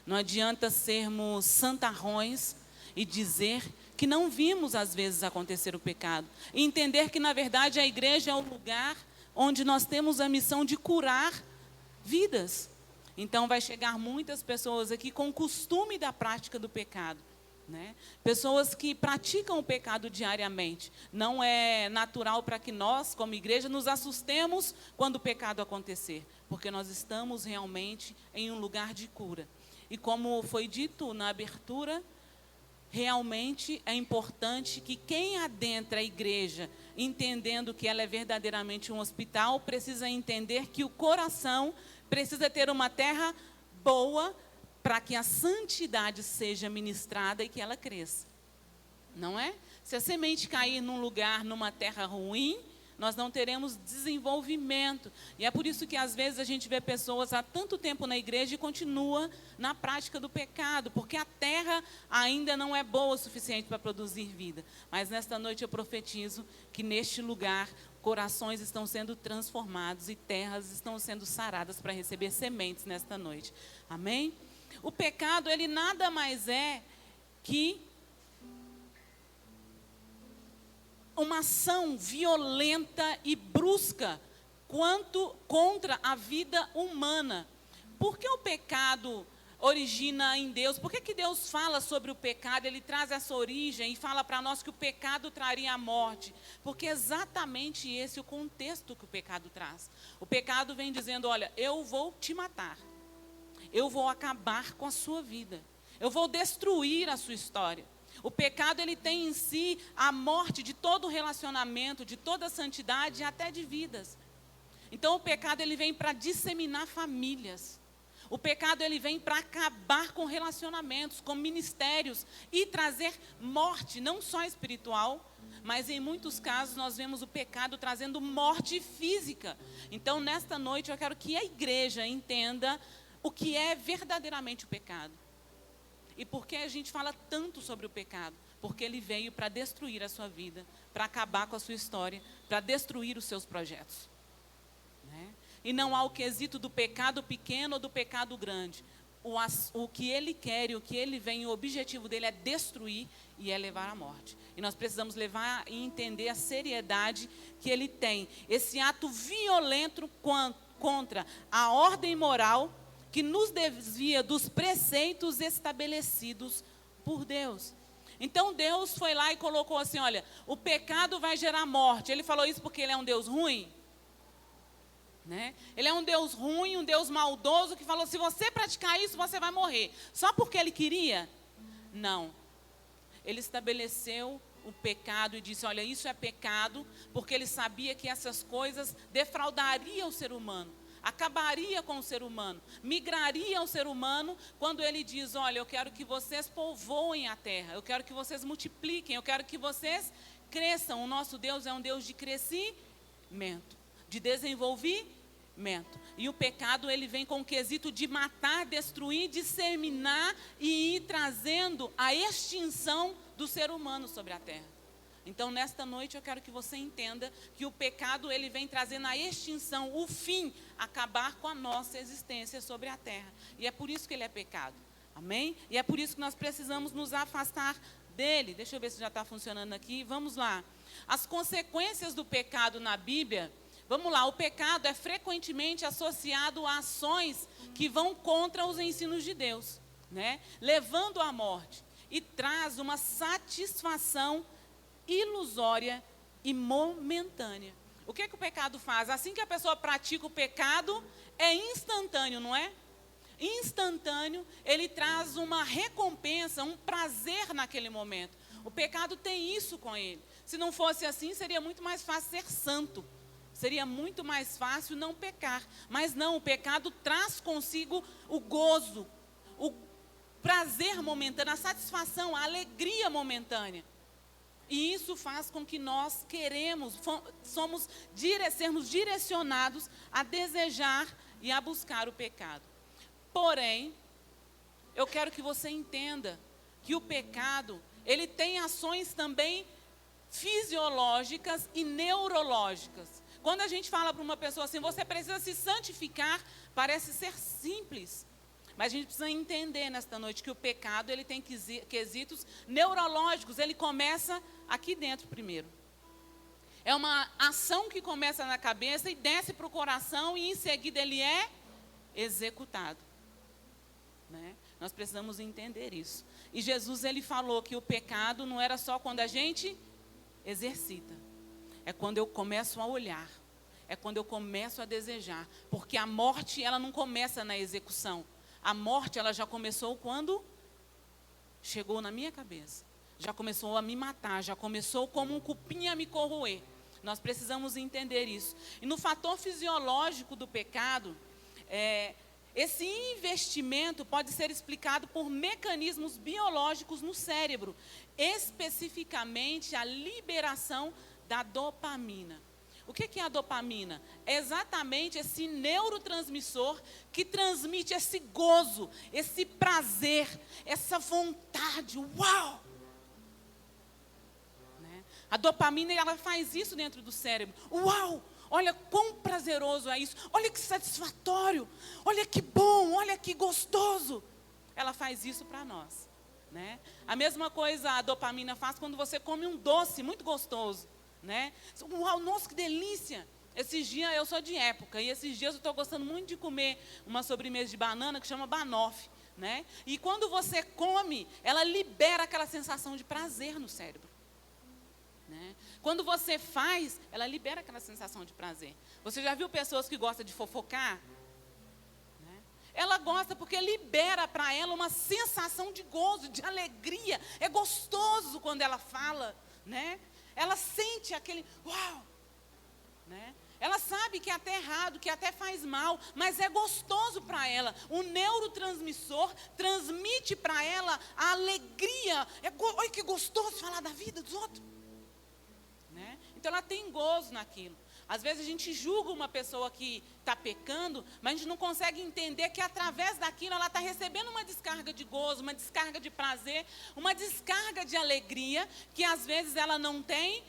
Não adianta sermos santarrões e dizer que não vimos às vezes acontecer o pecado. E entender que na verdade a igreja é o lugar onde nós temos a missão de curar vidas. Então vai chegar muitas pessoas aqui com o costume da prática do pecado, né? Pessoas que praticam o pecado diariamente. Não é natural para que nós, como igreja, nos assustemos quando o pecado acontecer, porque nós estamos realmente em um lugar de cura. E como foi dito na abertura, realmente é importante que quem adentra a igreja, entendendo que ela é verdadeiramente um hospital, precisa entender que o coração precisa ter uma terra boa para que a santidade seja ministrada e que ela cresça. Não é? Se a semente cair num lugar, numa terra ruim, nós não teremos desenvolvimento. E é por isso que às vezes a gente vê pessoas há tanto tempo na igreja e continua na prática do pecado, porque a terra ainda não é boa o suficiente para produzir vida. Mas nesta noite eu profetizo que neste lugar corações estão sendo transformados e terras estão sendo saradas para receber sementes nesta noite. Amém? O pecado, ele nada mais é que uma ação violenta e brusca contra a vida humana. Por que o pecado origina em Deus? Por que Deus fala sobre o pecado? Ele traz essa origem e fala para nós que o pecado traria a morte. Porque é exatamente esse o contexto que o pecado traz. O pecado vem dizendo, olha, eu vou te matar. Eu vou acabar com a sua vida. Eu vou destruir a sua história. O pecado, ele tem em si a morte de todo relacionamento, de toda santidade e até de vidas. Então o pecado, ele vem para disseminar famílias. O pecado, ele vem para acabar com relacionamentos, com ministérios e trazer morte, não só espiritual, mas em muitos casos nós vemos o pecado trazendo morte física. Então nesta noite eu quero que a igreja entenda o que é verdadeiramente o pecado. E por que a gente fala tanto sobre o pecado? Porque ele veio para destruir a sua vida, para acabar com a sua história, para destruir os seus projetos. Né? E não há o quesito do pecado pequeno ou do pecado grande. O que ele quer e o que ele vem, o objetivo dele é destruir e é levar à morte. E nós precisamos levar e entender a seriedade que ele tem. Esse ato violento contra a ordem moral que nos desvia dos preceitos estabelecidos por Deus. Então Deus foi lá e colocou assim, olha, o pecado vai gerar morte. Ele falou isso porque ele é um Deus ruim? Né? Ele é um Deus ruim, um Deus maldoso, que falou, se você praticar isso, você vai morrer. Só porque ele queria? Não. Ele estabeleceu o pecado e disse, olha, isso é pecado, porque ele sabia que essas coisas defraudariam o ser humano. Acabaria com o ser humano, migraria o ser humano, quando ele diz, olha, eu quero que vocês povoem a terra, eu quero que vocês multipliquem, eu quero que vocês cresçam. O nosso Deus é um Deus de crescimento, de desenvolvimento. E o pecado, ele vem com o quesito de matar, destruir, disseminar e ir trazendo a extinção do ser humano sobre a terra. Então, nesta noite, eu quero que você entenda que o pecado, ele vem trazendo a extinção, o fim, acabar com a nossa existência sobre a terra. E é por isso que ele é pecado. Amém? E é por isso que nós precisamos nos afastar dele. Deixa eu ver se já está funcionando aqui. Vamos lá. As consequências do pecado na Bíblia, vamos lá. O pecado é frequentemente associado a ações que vão contra os ensinos de Deus, né? Levando à morte. E traz uma satisfação ilusória e momentânea. O que o pecado faz? Assim que a pessoa pratica o pecado, é instantâneo, não é? Instantâneo, ele traz uma recompensa, um prazer naquele momento. O pecado tem isso com ele. Se não fosse assim, seria muito mais fácil ser santo. Seria muito mais fácil não pecar. Mas não, o pecado traz consigo o gozo, o prazer momentâneo, a satisfação, a alegria momentânea. E isso faz com que nós sermos direcionados a desejar e a buscar o pecado. Porém, eu quero que você entenda que o pecado, ele tem ações também fisiológicas e neurológicas. Quando a gente fala para uma pessoa assim, você precisa se santificar, parece ser simples. Mas a gente precisa entender nesta noite que o pecado, ele tem quesitos neurológicos. Ele começa aqui dentro primeiro. É uma ação que começa na cabeça e desce para o coração e em seguida ele é executado. Né? Nós precisamos entender isso. E Jesus, ele falou que o pecado não era só quando a gente exercita. É quando eu começo a olhar. É quando eu começo a desejar. Porque a morte, ela não começa na execução. A morte, ela já começou quando chegou na minha cabeça. Já começou a me matar. Já começou como um cupim a me corroer. Nós precisamos entender isso. E no fator fisiológico do pecado, esse investimento pode ser explicado por mecanismos biológicos no cérebro. Especificamente a liberação da dopamina. O que é a dopamina? É exatamente esse neurotransmissor que transmite esse gozo, esse prazer, essa vontade. Uau! Né? A dopamina, ela faz isso dentro do cérebro. Uau! Olha quão prazeroso é isso. Olha que satisfatório. Olha que bom, olha que gostoso. Ela faz isso para nós. Né? A mesma coisa a dopamina faz quando você come um doce muito gostoso. Né? Uau, nossa, que delícia. Esses dias, eu sou de época, e esses dias eu estou gostando muito de comer uma sobremesa de banana que chama banoffee, né? E quando você come, ela libera aquela sensação de prazer no cérebro, né? Quando você faz, ela libera aquela sensação de prazer. Você já viu pessoas que gostam de fofocar? Né? Ela gosta porque libera para ela uma sensação de gozo, de alegria. É gostoso quando ela fala, né? Ela sente aquele, uau, né? Ela sabe que é até errado, que até faz mal, mas é gostoso para ela. O neurotransmissor transmite para ela a alegria. Olha que gostoso falar da vida dos outros. Né? Então ela tem gozo naquilo. Às vezes a gente julga uma pessoa que está pecando, mas a gente não consegue entender que através daquilo ela está recebendo uma descarga de gozo, uma descarga de prazer, uma descarga de alegria, que às vezes ela não tem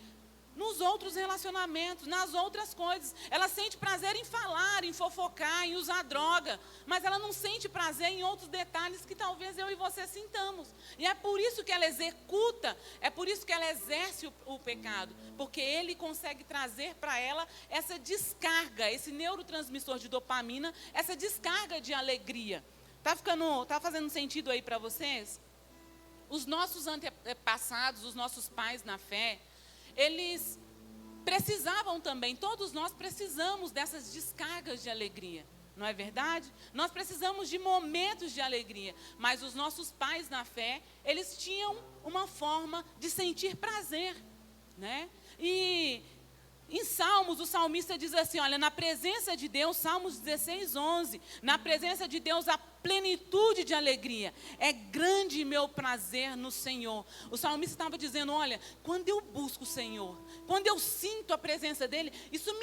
nos outros relacionamentos, nas outras coisas. Ela sente prazer em falar, em fofocar, em usar droga, mas ela não sente prazer em outros detalhes que talvez eu e você sintamos. E é por isso que ela executa, é por isso que ela exerce o pecado, porque ele consegue trazer para ela essa descarga, esse neurotransmissor de dopamina, essa descarga de alegria. Tá fazendo sentido aí para vocês? Os nossos antepassados, os nossos pais na fé, eles precisavam também, todos nós precisamos dessas descargas de alegria, não é verdade? Nós precisamos de momentos de alegria, mas os nossos pais na fé, eles tinham uma forma de sentir prazer, né? E em Salmos, o salmista diz assim, olha, na presença de Deus, Salmos 16, 11, na presença de Deus há plenitude de alegria, é grande meu prazer no Senhor. O salmista estava dizendo, olha, quando eu busco o Senhor, quando eu sinto a presença dEle, isso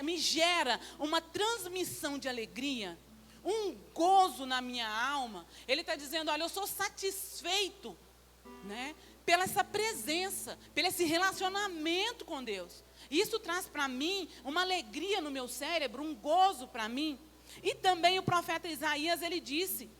me gera uma transmissão de alegria, um gozo na minha alma. Ele está dizendo, olha, eu sou satisfeito, né, pela essa presença, pelo esse relacionamento com Deus. Isso traz para mim uma alegria no meu cérebro, um gozo para mim. E também o profeta Isaías, ele disse,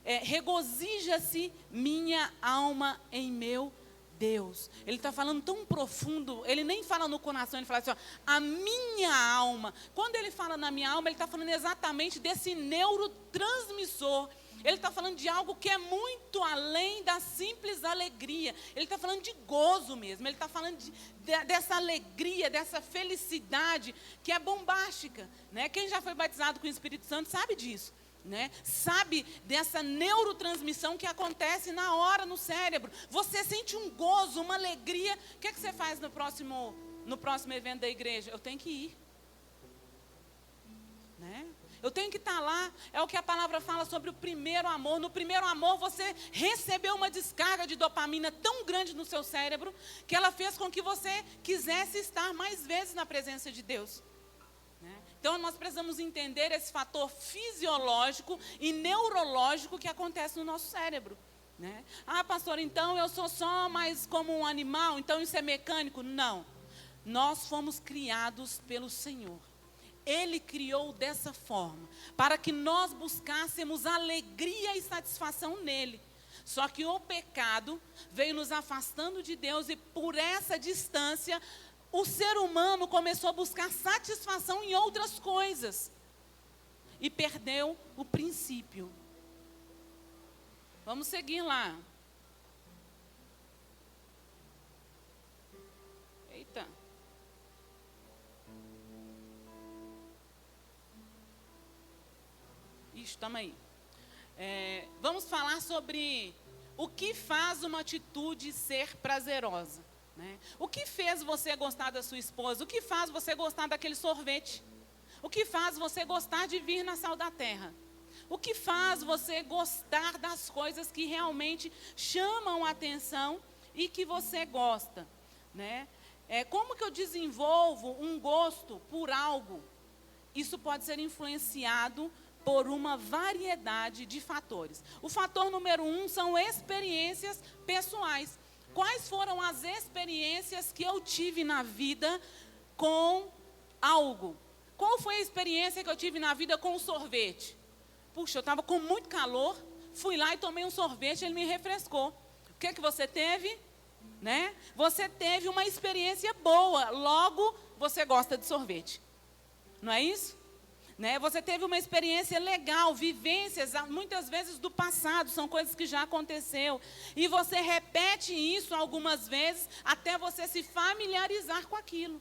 regozija-se minha alma em meu Deus. Ele está falando tão profundo, ele nem fala no coração, ele fala assim, ó, a minha alma. Quando ele fala na minha alma, ele está falando exatamente desse neurotransmissor. Ele está falando de algo que é muito além da simples alegria. Ele está falando de gozo mesmo. Ele está falando dessa alegria, dessa felicidade que é bombástica, né? Quem já foi batizado com o Espírito Santo sabe disso, né? Sabe dessa neurotransmissão que acontece na hora no cérebro. Você sente um gozo, uma alegria. O que é que você faz no próximo evento da igreja? Eu tenho que ir, né? Eu tenho que estar lá. É o que a palavra fala sobre o primeiro amor. No primeiro amor você recebeu uma descarga de dopamina tão grande no seu cérebro que ela fez com que você quisesse estar mais vezes na presença de Deus, né? Então nós precisamos entender esse fator fisiológico e neurológico que acontece no nosso cérebro, né? Ah, pastor, então eu sou só mais como um animal, então isso é mecânico? Não. Nós fomos criados pelo Senhor. Ele criou dessa forma, para que nós buscássemos alegria e satisfação nele. Só que o pecado veio nos afastando de Deus e por essa distância, o ser humano começou a buscar satisfação em outras coisas. E perdeu o princípio. Vamos seguir lá. Eita. Ixi, tamo aí. Vamos falar sobre o que faz uma atitude ser prazerosa, né? O que fez você gostar da sua esposa? O que faz você gostar daquele sorvete? O que faz você gostar de vir na Sal da Terra? O que faz você gostar das coisas que realmente chamam a atenção e que você gosta, né? Como que eu desenvolvo um gosto por algo? Isso pode ser influenciado por uma variedade de fatores. O fator número 1 são experiências pessoais. Quais foram as experiências que eu tive na vida com algo? Qual foi a experiência que eu tive na vida com o sorvete? Puxa, eu estava com muito calor, fui lá e tomei um sorvete, ele me refrescou. O que é que você teve? Né? Você teve uma experiência boa, logo você gosta de sorvete. Não é isso? Né? Você teve uma experiência legal, vivências, muitas vezes do passado, são coisas que já aconteceu. E você repete isso algumas vezes, até você se familiarizar com aquilo.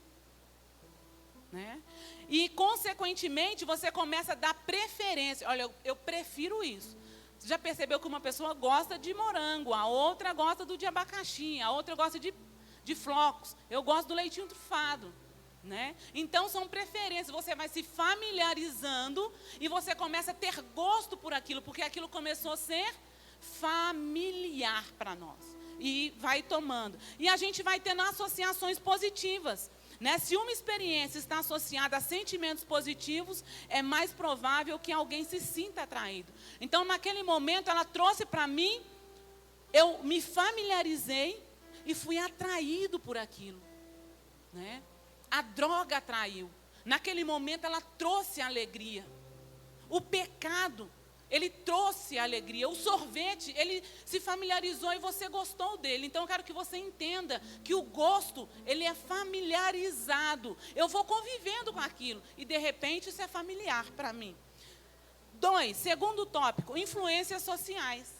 Né? E, consequentemente, você começa a dar preferência. Olha, eu prefiro isso. Você já percebeu que uma pessoa gosta de morango, a outra gosta do de abacaxi, a outra gosta de flocos. Eu gosto do leitinho trufado. Né? Então são preferências, você vai se familiarizando e você começa a ter gosto por aquilo, porque aquilo começou a ser familiar para nós e vai tomando, e a gente vai tendo associações positivas, né? Se uma experiência está associada a sentimentos positivos, é mais provável que alguém se sinta atraído. Então naquele momento ela trouxe para mim, eu me familiarizei e fui atraído por aquilo, né? A droga atraiu. Naquele momento ela trouxe alegria. O pecado, ele trouxe alegria. O sorvete, ele se familiarizou e você gostou dele. Então eu quero que você entenda que o gosto, ele é familiarizado. Eu vou convivendo com aquilo e de repente isso é familiar para mim. 2, segundo tópico, influências sociais.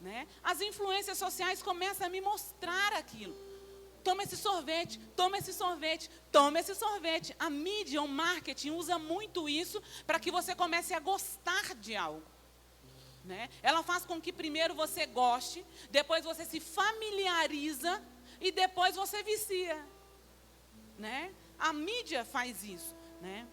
Né? As influências sociais começam a me mostrar aquilo. Toma esse sorvete, toma esse sorvete, toma esse sorvete. A mídia, o marketing usa muito isso para que você comece a gostar de algo. Né? Ela faz com que primeiro você goste, depois você se familiariza e depois você vicia. Né? A mídia faz isso. Né?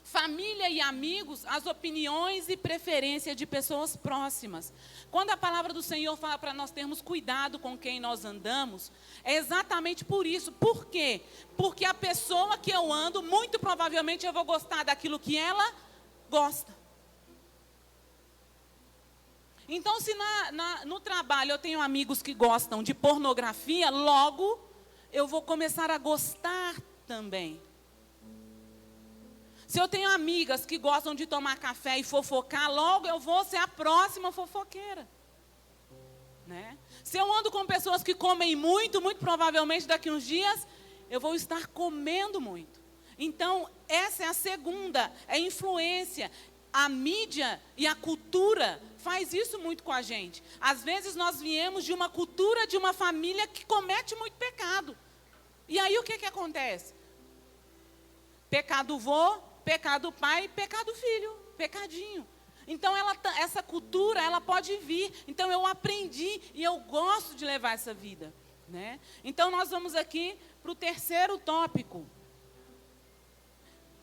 Família e amigos, as opiniões e preferências de pessoas próximas. Quando a palavra do Senhor fala para nós termos cuidado com quem nós andamos, é exatamente por isso. Por quê? Porque a pessoa que eu ando, muito provavelmente eu vou gostar daquilo que ela gosta. Então, se no trabalho eu tenho amigos que gostam de pornografia, logo eu vou começar a gostar também. Se eu tenho amigas que gostam de tomar café e fofocar, logo eu vou ser a próxima fofoqueira. Né? Se eu ando com pessoas que comem muito, muito provavelmente daqui uns dias, eu vou estar comendo muito. Então, essa é a segunda, é influência. A mídia e a cultura faz isso muito com a gente. Às vezes nós viemos de uma cultura, de uma família que comete muito pecado. E aí o que acontece? Pecado vô, pecado pai, pecado filho, pecadinho. Então, essa cultura, ela pode vir. Então, eu aprendi e eu gosto de levar essa vida. Né? Então, nós vamos aqui para o terceiro tópico.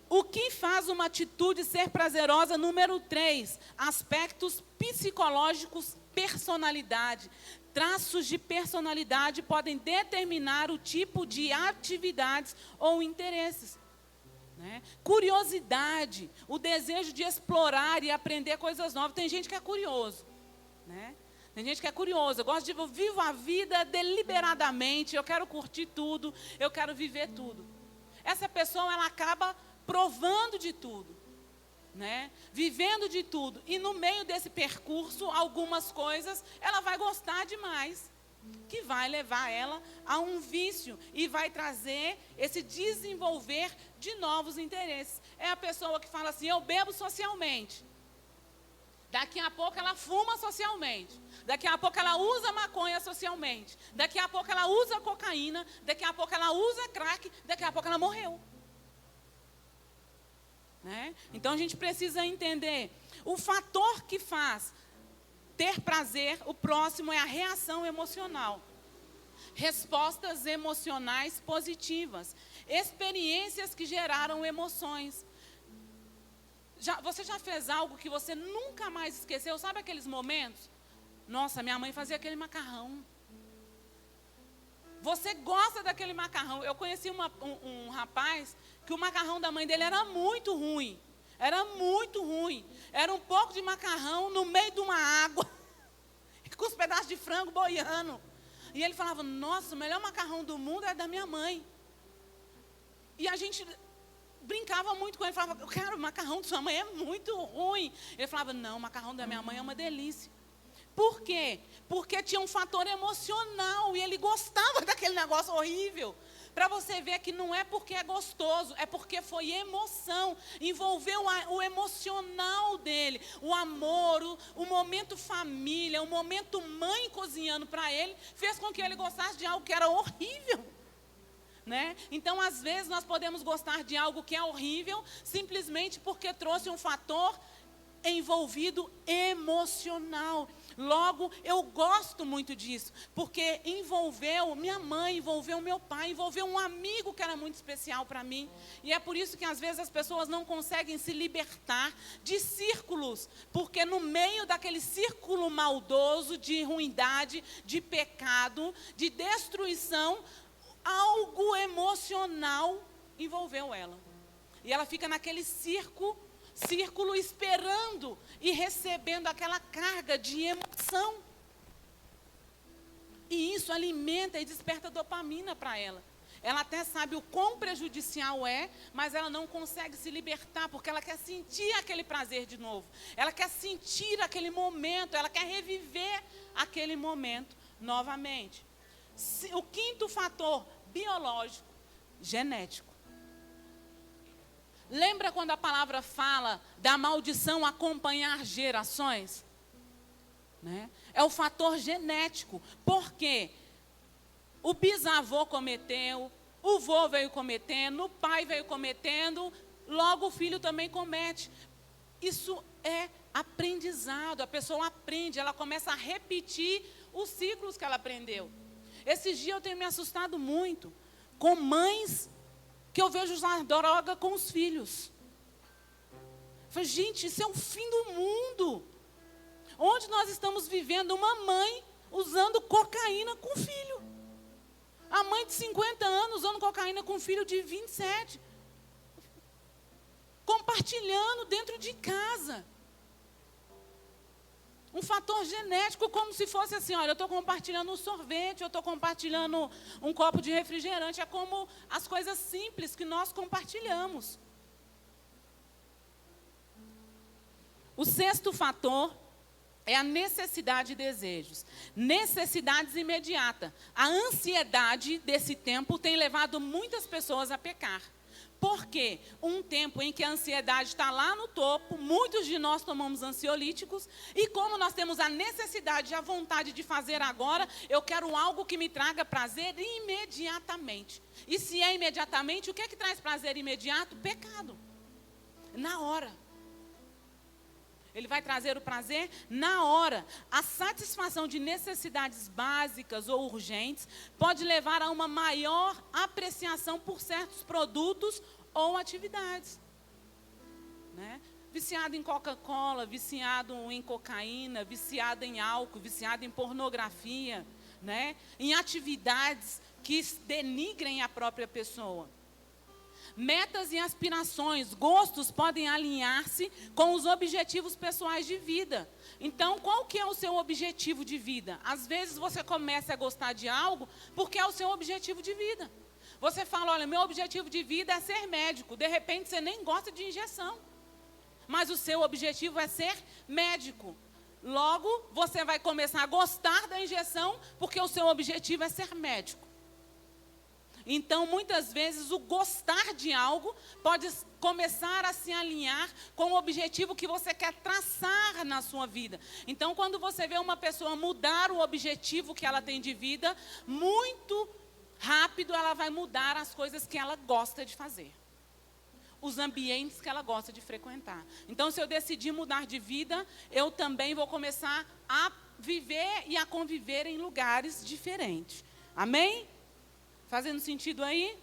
O que faz uma atitude ser prazerosa? Número 3, aspectos psicológicos, personalidade. Traços de personalidade podem determinar o tipo de atividades ou interesses. Né? Curiosidade, o desejo de explorar e aprender coisas novas. Tem gente que é curioso. Né? Tem gente que é curiosa, eu vivo a vida deliberadamente, eu quero curtir tudo, eu quero viver tudo. Essa pessoa, ela acaba provando de tudo, né? Vivendo de tudo. E no meio desse percurso, algumas coisas, ela vai gostar demais, que vai levar ela a um vício e vai trazer esse desenvolver de novos interesses. É a pessoa que fala assim, eu bebo socialmente. Daqui a pouco ela fuma socialmente. Daqui a pouco ela usa maconha socialmente. Daqui a pouco ela usa cocaína. Daqui a pouco ela usa crack. Daqui a pouco ela morreu. Né? Então a gente precisa entender. O fator que faz ter prazer, o próximo é a reação emocional. Respostas emocionais positivas. Experiências que geraram emoções. Você já fez algo que você nunca mais esqueceu? Sabe aqueles momentos? Nossa, minha mãe fazia aquele macarrão. Você gosta daquele macarrão. Eu conheci um rapaz que o macarrão da mãe dele era muito ruim. Era muito ruim. Era um pouco de macarrão no meio de uma água, com os pedaços de frango boiando. E ele falava, nossa, o melhor macarrão do mundo é da minha mãe. E a gente brincava muito com ele, falava, cara, o macarrão de sua mãe é muito ruim. Ele falava, não, o macarrão da minha mãe é uma delícia. Por quê? Porque tinha um fator emocional e ele gostava daquele negócio horrível. Para você ver que não é porque é gostoso, é porque foi emoção, envolveu o emocional dele, o amor, o momento família, o momento mãe cozinhando para ele, fez com que ele gostasse de algo que era horrível. Né? Então, às vezes, nós podemos gostar de algo que é horrível, simplesmente porque trouxe um fator envolvido emocional. Logo, eu gosto muito disso, porque envolveu minha mãe, envolveu meu pai, envolveu um amigo que era muito especial para mim. E é por isso que às vezes as pessoas não conseguem se libertar de círculos, porque no meio daquele círculo maldoso de ruindade, de pecado, de destruição, algo emocional envolveu ela. E ela fica naquele círculo esperando e recebendo aquela carga de emoção. E isso alimenta e desperta dopamina para ela. Ela até sabe o quão prejudicial é, mas ela não consegue se libertar, porque ela quer sentir aquele prazer de novo. Ela quer sentir aquele momento, ela quer reviver aquele momento novamente. O quinto fator, biológico, genético. Lembra quando a palavra fala da maldição acompanhar gerações? Né? É o fator genético. Por quê? O bisavô cometeu, o vô veio cometendo, o pai veio cometendo, logo o filho também comete. Isso é aprendizado, a pessoa aprende, ela começa a repetir os ciclos que ela aprendeu. Esses dias eu tenho me assustado muito com mães que eu vejo usar droga com os filhos. Eu falei, gente, isso é o fim do mundo. Onde nós estamos vivendo uma mãe usando cocaína com o filho. A mãe de 50 anos usando cocaína com o filho de 27. Compartilhando dentro de casa. Um fator genético, como se fosse assim, olha, eu estou compartilhando um sorvete, eu estou compartilhando um copo de refrigerante. É como as coisas simples que nós compartilhamos. O sexto fator é a necessidade e desejos. Necessidades imediatas. A ansiedade desse tempo tem levado muitas pessoas a pecar. Por quê? Um tempo em que a ansiedade está lá no topo, muitos de nós tomamos ansiolíticos, e como nós temos a necessidade e a vontade de fazer agora, eu quero algo que me traga prazer imediatamente. E se é imediatamente, o que é que traz prazer imediato? Pecado. Na hora. Ele vai trazer o prazer na hora. A satisfação de necessidades básicas ou urgentes pode levar a uma maior apreciação por certos produtos ou atividades. Né? Viciado em Coca-Cola, viciado em cocaína, viciado em álcool, viciado em pornografia, né? Em atividades que denigrem a própria pessoa. Metas e aspirações, gostos podem alinhar-se com os objetivos pessoais de vida. Então, qual que é o seu objetivo de vida? Às vezes você começa a gostar de algo porque é o seu objetivo de vida. Você fala, olha, meu objetivo de vida é ser médico. De repente, você nem gosta de injeção. Mas o seu objetivo é ser médico. Logo, você vai começar a gostar da injeção, porque o seu objetivo é ser médico. Então, muitas vezes, o gostar de algo pode começar a se alinhar com o objetivo que você quer traçar na sua vida. Então, quando você vê uma pessoa mudar o objetivo que ela tem de vida, muito rápido ela vai mudar as coisas que ela gosta de fazer. Os ambientes que ela gosta de frequentar. Então, se eu decidir mudar de vida, eu também vou começar a viver e a conviver em lugares diferentes. Amém? Fazendo sentido aí?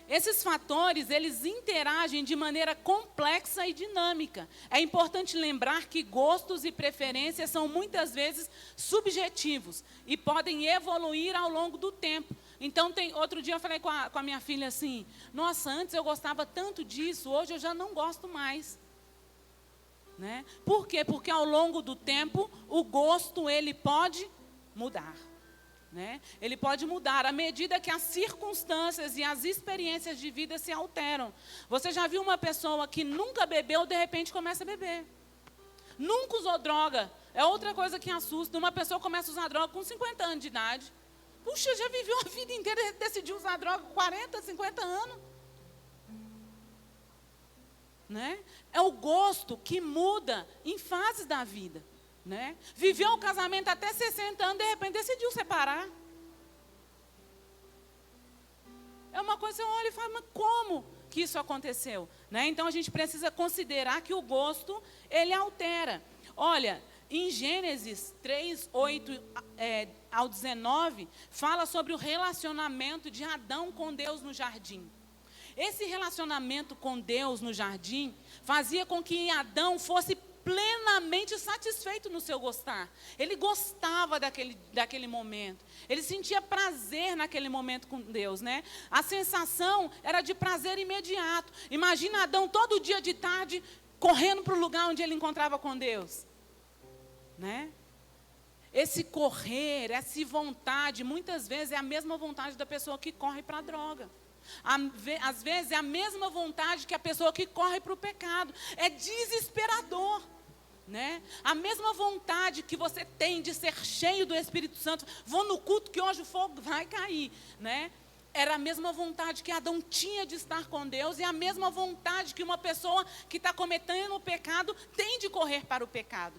Esses fatores, eles interagem de maneira complexa e dinâmica. É importante lembrar que gostos e preferências são muitas vezes subjetivos e podem evoluir ao longo do tempo. Então, outro dia eu falei com a minha filha assim, nossa, antes eu gostava tanto disso, hoje eu já não gosto mais. Né? Por quê? Porque ao longo do tempo, o gosto ele pode mudar. Né? Ele pode mudar à medida que as circunstâncias e as experiências de vida se alteram. Você já viu uma pessoa que nunca bebeu, de repente começa a beber? Nunca usou droga. É outra coisa que assusta. Uma pessoa começa a usar droga com 50 anos de idade. Puxa, já viveu a vida inteira e decidiu usar droga com 40, 50 anos. Né? É o gosto que muda em fases da vida. Né? Viveu o casamento até 60 anos, de repente decidiu separar. É uma coisa que você olha e fala, mas como que isso aconteceu? Né? Então a gente precisa considerar que o gosto, ele altera. Olha, em Gênesis 3, 8 ao 19, fala sobre o relacionamento de Adão com Deus no jardim. Esse relacionamento com Deus no jardim fazia com que Adão fosse plenamente satisfeito no seu gostar. Ele gostava daquele momento. Ele sentia prazer naquele momento com Deus, né? A sensação era de prazer imediato. Imagina Adão todo dia de tarde correndo para o lugar onde ele encontrava com Deus. Né? Esse correr, essa vontade, muitas vezes é a mesma vontade da pessoa que corre para a droga. Às vezes é a mesma vontade que a pessoa que corre para o pecado. É desesperador. Né? A mesma vontade que você tem de ser cheio do Espírito Santo, vou no culto que hoje o fogo vai cair, né? Era a mesma vontade que Adão tinha de estar com Deus e a mesma vontade que uma pessoa que está cometendo o pecado tem de correr para o pecado,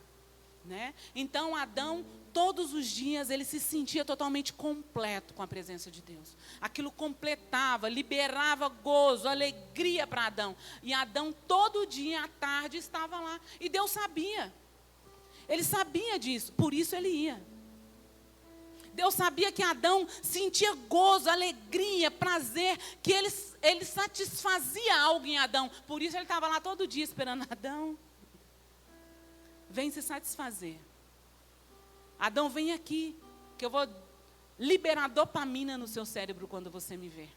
né? Então Adão, todos os dias, ele se sentia totalmente completo com a presença de Deus. Aquilo completava, liberava gozo, alegria para Adão. E Adão, todo dia, à tarde, estava lá. E Deus sabia. Ele sabia disso, por isso ele ia. Deus sabia que Adão sentia gozo, alegria, prazer, que ele satisfazia algo em Adão. Por isso ele estava lá todo dia esperando Adão. Vem se satisfazer. Adão, vem aqui, que eu vou liberar dopamina no seu cérebro quando você me ver.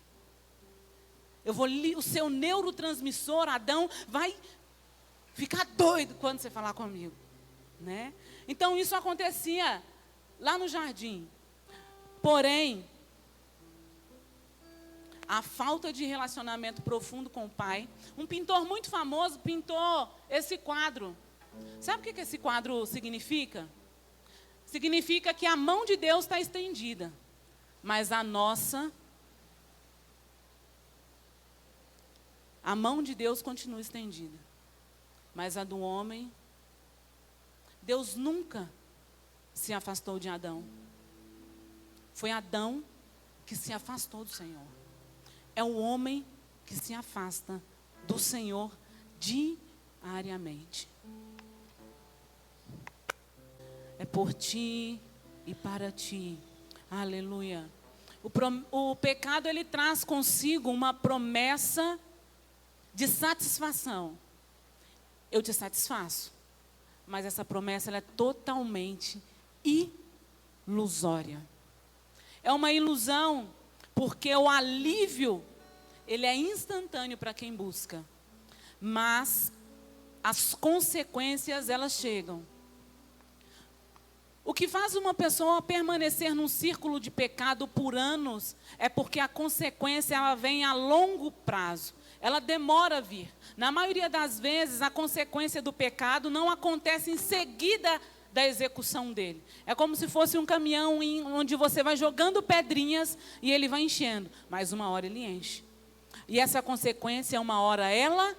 O seu neurotransmissor, Adão, vai ficar doido quando você falar comigo. Né? Então, isso acontecia lá no jardim. Porém, a falta de relacionamento profundo com o pai. Um pintor muito famoso pintou esse quadro. Sabe o que esse quadro significa? Significa que a mão de Deus está estendida, mas a mão de Deus continua estendida, mas a do homem, Deus nunca se afastou de Adão. Foi Adão que se afastou do Senhor. É o homem que se afasta do Senhor diariamente. É por ti e para ti. Aleluia. O pecado, ele traz consigo uma promessa de satisfação. Eu te satisfaço. Mas essa promessa, ela é totalmente ilusória. É uma ilusão, porque o alívio, ele é instantâneo para quem busca. Mas as consequências, elas chegam. O que faz uma pessoa permanecer num círculo de pecado por anos é porque a consequência ela vem a longo prazo. Ela demora a vir. Na maioria das vezes, a consequência do pecado não acontece em seguida da execução dele. É como se fosse um caminhão onde você vai jogando pedrinhas e ele vai enchendo. Mas uma hora ele enche. E essa consequência, uma hora ela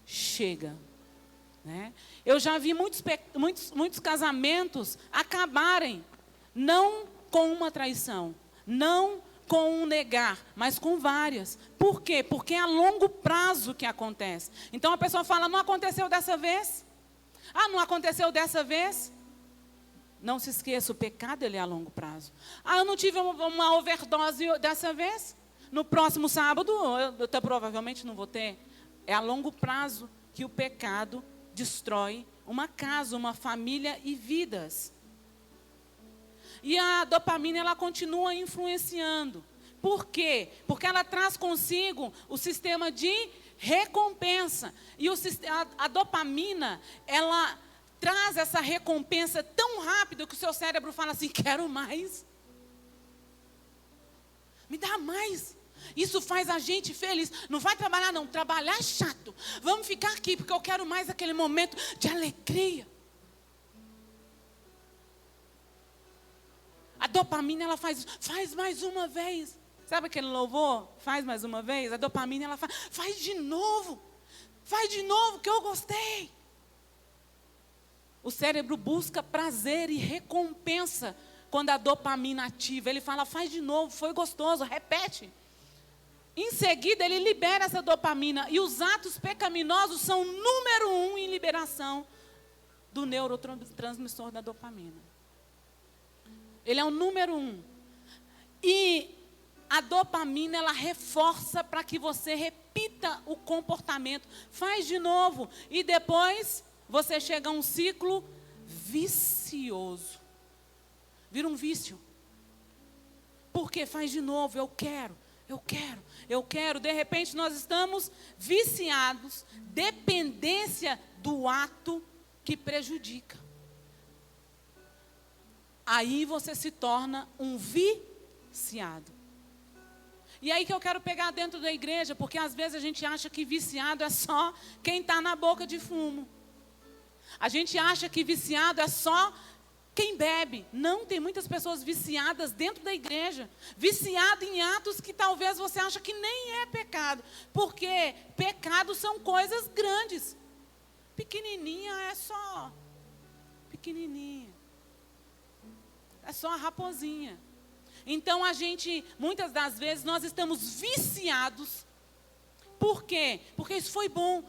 chega. Né? Eu já vi muitos casamentos acabarem não com uma traição, não com um negar, mas com várias. Por quê? Porque é a longo prazo que acontece. Então a pessoa fala, não aconteceu dessa vez? Ah, não aconteceu dessa vez? Não se esqueça, o pecado ele é a longo prazo. Ah, eu não tive uma overdose dessa vez? No próximo sábado, eu provavelmente não vou ter. É a longo prazo que o pecado destrói uma casa, uma família e vidas. E a dopamina, ela continua influenciando. Por quê? Porque ela traz consigo o sistema de recompensa. E a dopamina, ela traz essa recompensa tão rápido que o seu cérebro fala assim, quero mais. Me dá mais. Isso faz a gente feliz. Não vai trabalhar não, trabalhar é chato. Vamos ficar aqui, porque eu quero mais aquele momento de alegria. A dopamina, ela faz mais uma vez. Sabe aquele louvor? Faz mais uma vez. A dopamina, ela faz de novo. Faz de novo, que eu gostei. O cérebro busca prazer e recompensa quando a dopamina ativa. Ele fala, faz de novo, foi gostoso, repete. Em seguida, ele libera essa dopamina. E os atos pecaminosos são número 1 em liberação do neurotransmissor da dopamina. Ele é o número 1. E a dopamina, ela reforça para que você repita o comportamento. Faz de novo. E depois, você chega a um ciclo vicioso. Vira um vício. Porque faz de novo, eu quero. De repente, nós estamos viciados. Dependência do ato que prejudica. Aí você se torna um viciado. E aí que eu quero pegar dentro da igreja, porque às vezes a gente acha que viciado é só quem está na boca de fumo. A gente acha que viciado é só quem bebe. Não, tem muitas pessoas viciadas dentro da igreja. Viciado em atos que talvez você acha que nem é pecado. Porque pecados são coisas grandes. Pequenininha é só pequenininha. É só a raposinha. Então muitas das vezes, nós estamos viciados. Por quê? Porque isso foi bom,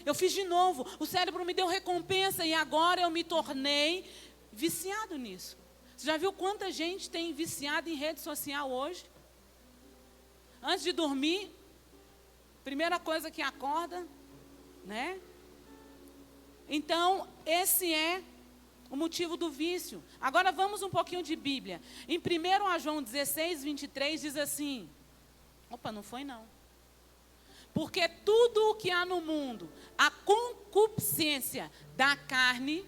eu fiz de novo, o cérebro me deu recompensa e agora eu me tornei viciado nisso. Você já viu quanta gente tem viciado em rede social hoje? Antes de dormir, primeira coisa que acorda, né? Então, esse é o motivo do vício. Agora vamos um pouquinho de Bíblia. Em 1 João 16, 23 diz assim. Opa, não foi não. Porque tudo o que há no mundo, a concupiscência da carne,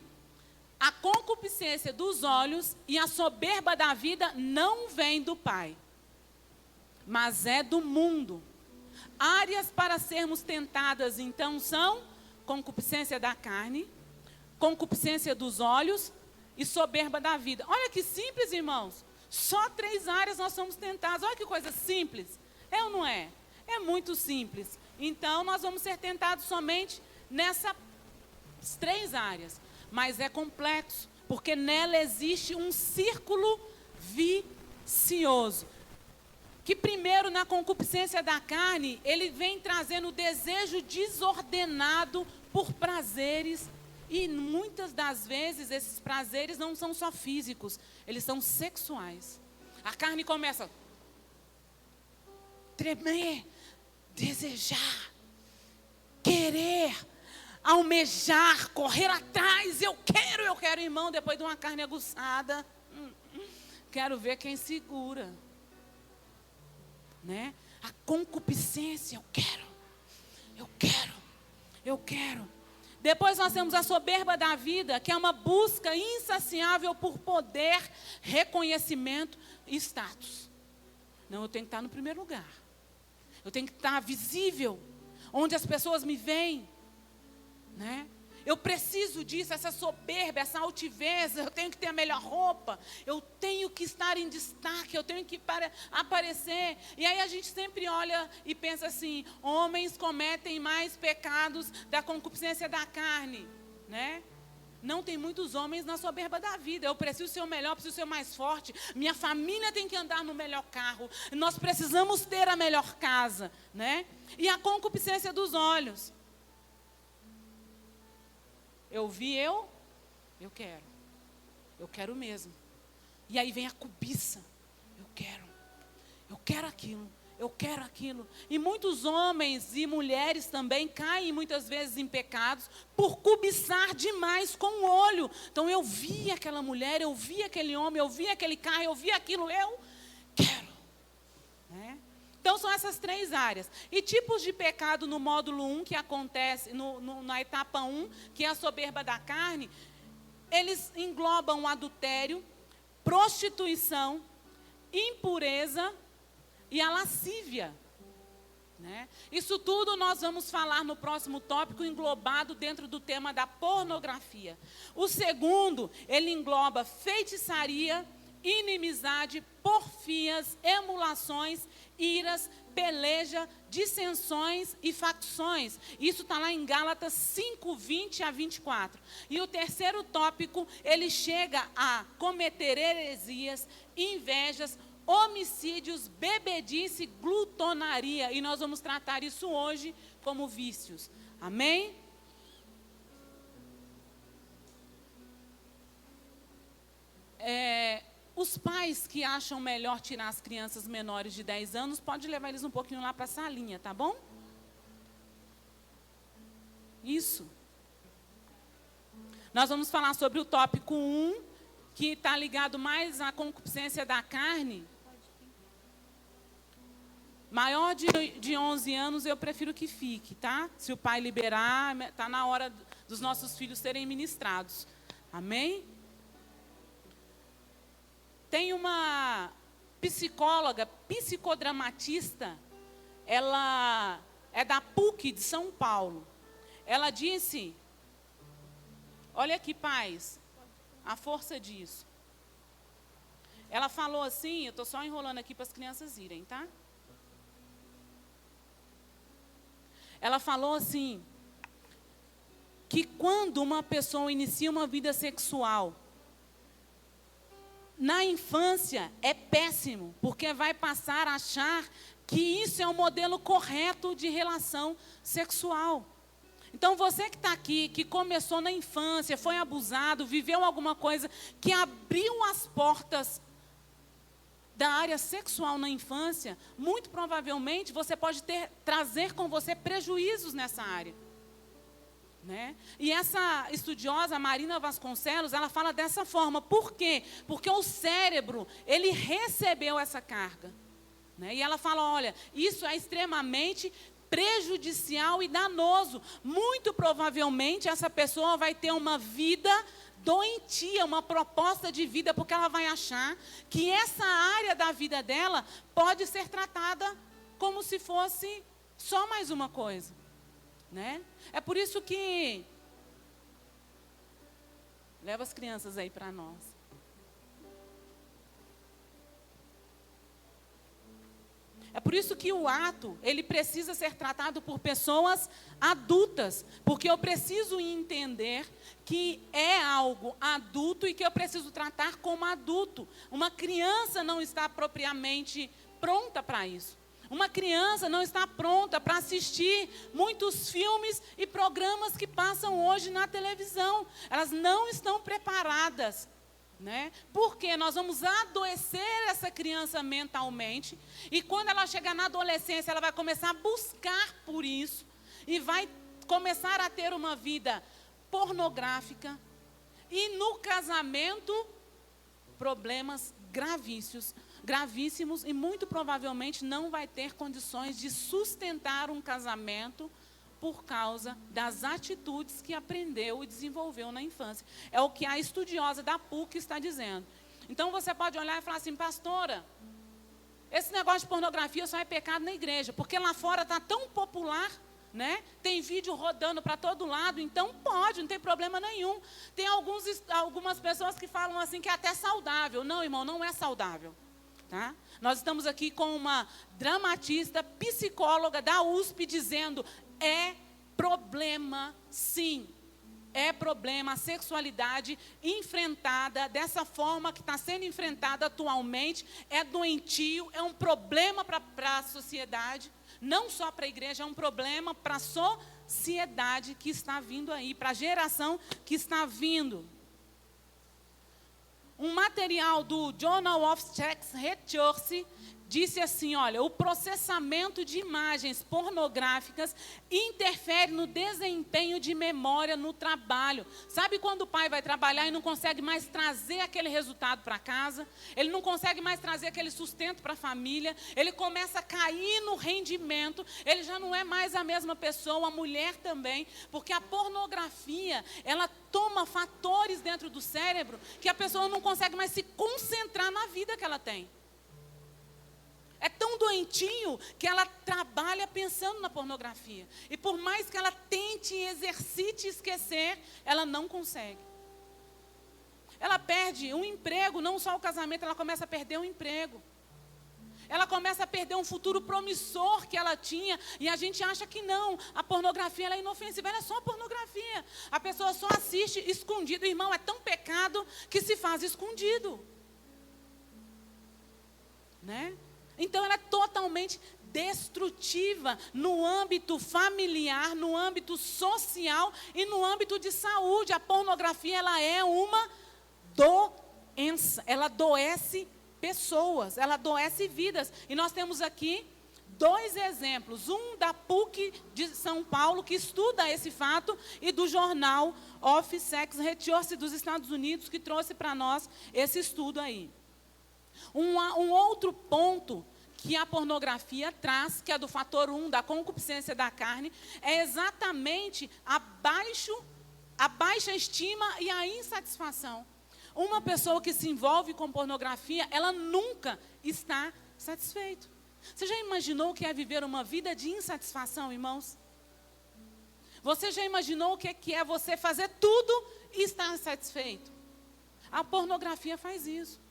a concupiscência dos olhos e a soberba da vida não vem do Pai, mas é do mundo. Áreas para sermos tentadas, então, são concupiscência da carne, concupiscência dos olhos e soberba da vida. Olha que simples, irmãos. Só 3 áreas nós somos tentados. Olha que coisa simples. É ou não é? É muito simples. Então, nós vamos ser tentados somente nessas 3 áreas. Mas é complexo, porque nela existe um círculo vicioso. Que primeiro, na concupiscência da carne, ele vem trazendo o desejo desordenado por prazeres. E muitas das vezes, esses prazeres não são só físicos, eles são sexuais. A carne começa a tremer, desejar, querer, almejar, correr atrás. Eu quero, irmão, depois de uma carne aguçada. Quero ver quem segura. Né? A concupiscência, eu quero. Depois nós temos a soberba da vida, que é uma busca insaciável por poder, reconhecimento e status. Não, eu tenho que estar no primeiro lugar. Eu tenho que estar visível, onde as pessoas me veem, né? Eu preciso disso, essa soberba, essa altivez, eu tenho que ter a melhor roupa, eu tenho que estar em destaque, eu tenho que aparecer. E aí a gente sempre olha e pensa assim, homens cometem mais pecados da concupiscência da carne, né? Não tem muitos homens na soberba da vida. Eu preciso ser o melhor, preciso ser o mais forte. Minha família tem que andar no melhor carro. Nós precisamos ter a melhor casa, né? E a concupiscência dos olhos. Eu quero. Eu quero mesmo. E aí vem a cobiça. Eu quero aquilo. Eu quero aquilo. E muitos homens e mulheres também caem muitas vezes em pecados por cobiçar demais com o olho. Então eu vi aquela mulher, eu vi aquele homem, eu vi aquele carro, eu vi aquilo, eu quero. Né? Então são essas 3 áreas. E tipos de pecado no módulo 1, que acontece na etapa 1, que é a soberba da carne, eles englobam o adultério, prostituição, impureza e a lascívia. Né? Isso tudo nós vamos falar no próximo tópico, englobado dentro do tema da pornografia. O segundo, ele engloba feitiçaria, inimizade, porfias, emulações, iras, peleja, dissensões e facções. Isso está lá em Gálatas 5, 20 a 24. E o terceiro tópico, ele chega a cometer heresias, invejas, homicídios, bebedice, glutonaria. E nós vamos tratar isso hoje como vícios. Amém? Os pais que acham melhor tirar as crianças menores de 10 anos, pode levar eles um pouquinho lá para a salinha, tá bom? Isso. Nós vamos falar sobre o tópico 1, que está ligado mais à concupiscência da carne. Maior de 11 anos, eu prefiro que fique, tá? Se o pai liberar, está na hora dos nossos filhos serem ministrados. Amém? Tem uma psicóloga, psicodramatista, ela é da PUC de São Paulo. Ela disse, olha aqui, pais, a força disso. Ela falou assim, eu estou só enrolando aqui para as crianças irem, tá? Ela falou assim, que quando uma pessoa inicia uma vida sexual, na infância é péssimo, porque vai passar a achar que isso é o modelo correto de relação sexual. Então você que está aqui, que começou na infância, foi abusado, viveu alguma coisa que abriu as portas da área sexual na infância, muito provavelmente você pode trazer com você prejuízos nessa área. Né? E essa estudiosa, Marina Vasconcelos, ela fala dessa forma. Por quê? Porque o cérebro, ele recebeu essa carga. Né? E ela fala, olha, isso é extremamente prejudicial e danoso. Muito provavelmente essa pessoa vai ter uma vida doentia, uma proposta de vida, porque ela vai achar que essa área da vida dela pode ser tratada como se fosse só mais uma coisa. Né? É por isso que leva as crianças aí para nós. É por isso que o ato, ele precisa ser tratado por pessoas adultas, porque eu preciso entender que é algo adulto e que eu preciso tratar como adulto. Uma criança não está propriamente pronta para isso. Uma criança não está pronta para assistir muitos filmes e programas que passam hoje na televisão. Elas não estão preparadas. Né? Porque nós vamos adoecer essa criança mentalmente. E quando ela chegar na adolescência, ela vai começar a buscar por isso. E vai começar a ter uma vida pornográfica. E no casamento, problemas gravíssimos, e muito provavelmente não vai ter condições de sustentar um casamento por causa das atitudes que aprendeu e desenvolveu na infância. É o que a estudiosa da PUC está dizendo. Então você pode olhar e falar assim, pastora, esse negócio de pornografia só é pecado na igreja, porque lá fora está tão popular, né? Tem vídeo rodando para todo lado, então pode, não tem problema nenhum. Tem algumas pessoas que falam assim que é até saudável. Não, irmão, não é saudável. Tá? Nós estamos aqui com uma dramatista, psicóloga da USP, dizendo, é problema sim. É problema a sexualidade enfrentada dessa forma que está sendo enfrentada atualmente, é doentio, é um problema para a sociedade. Não só para a igreja, é um problema para a sociedade que está vindo aí, para a geração que está vindo. Um material do Journal of Sex Research disse assim, olha, o processamento de imagens pornográficas interfere no desempenho de memória no trabalho. Sabe quando o pai vai trabalhar e não consegue mais trazer aquele resultado para casa? Ele não consegue mais trazer aquele sustento para a família, ele começa a cair no rendimento, ele já não é mais a mesma pessoa, a mulher também, porque a pornografia, ela toma fatores dentro do cérebro que a pessoa não consegue mais se concentrar na vida que ela tem. É tão doentio que ela trabalha pensando na pornografia. E por mais que ela tente, exercite esquecer, ela não consegue. Ela perde um emprego, não só o casamento, ela começa a perder um emprego. Ela começa a perder um futuro promissor que ela tinha. E a gente acha que não. A pornografia ela é inofensiva, ela é só pornografia. A pessoa só assiste escondido. Irmão, é tão pecado que se faz escondido. Né? Então, ela é totalmente destrutiva no âmbito familiar, no âmbito social e no âmbito de saúde. A pornografia, ela é uma doença. Ela adoece pessoas, ela adoece vidas. E nós temos aqui 2 exemplos. Um da PUC de São Paulo, que estuda esse fato, e do Journal of Sex Research dos Estados Unidos, que trouxe para nós esse estudo aí. Um outro ponto que a pornografia traz, que é do fator 1, da concupiscência da carne, é exatamente a baixa estima e a insatisfação. Uma pessoa que se envolve com pornografia, ela nunca está satisfeita. Você já imaginou o que é viver uma vida de insatisfação, irmãos? Você já imaginou o que é você fazer tudo e estar insatisfeito? A pornografia faz isso.